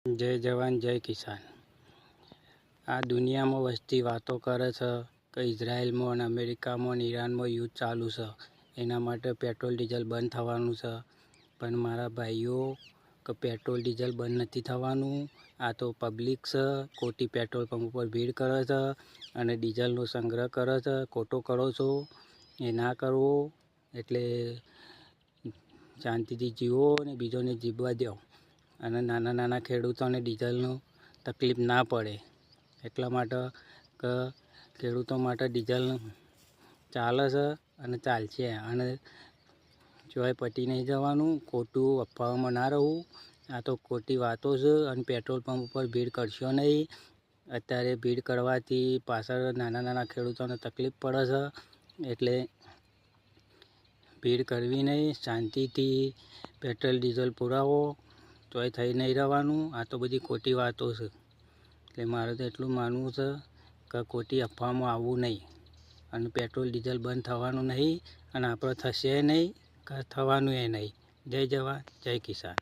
જય જવાન જય કિસાન। આ દુનિયામાં વસ્તી વાતો કરે છે કે ઇઝરાયલમાં અને અમેરિકામાં અને ઈરાનમાં યુદ્ધ ચાલુ છે, એના માટે પેટ્રોલ ડીઝલ બંધ થવાનું છે। પણ મારા ભાઈઓ કે પેટ્રોલ ડીઝલ બંધ નથી થવાનું। આ તો પબ્લિક છે, ખોટી પેટ્રોલ પંપ ઉપર ભીડ કરે છે અને ડીઝલનો સંગ્રહ કરે છે। ખોટો કરો છો, એ ના કરવો। એટલે શાંતિથી જીવો અને બીજોને જીવવા દો અને નાના નાના ખેડૂતોને ડીઝલનો તકલીફ ના પડે એટલા માટે કે ખેડૂતો માટે ડીઝલ ચાલે છે અને ચાલશે અને જોઈ પટી નહીં જવાનું। ખોટું અફવાઓમાં ના રહું। આ તો ખોટી વાતો છે અને પેટ્રોલ પંપ ઉપર ભીડ કરશો નહીં। અત્યારે ભીડ કરવાથી પાછળ નાના નાના ખેડૂતોને તકલીફ પડે છે, એટલે ભીડ કરવી નહીં। શાંતિથી પેટ્રોલ ડીઝલ પુરાવો, તોય થઈ નહીં રહેવાનું। આ તો બધી ખોટી વાતો છે, એટલે મારે તો એટલું માનવું છે કે ખોટી અફવામાં આવવું નહીં અને પેટ્રોલ ડીઝલ બંધ થવાનું નહીં અને આપણે થશે નહીં કે થવાનું એ નહીં। જય જવાન જય કિસાન।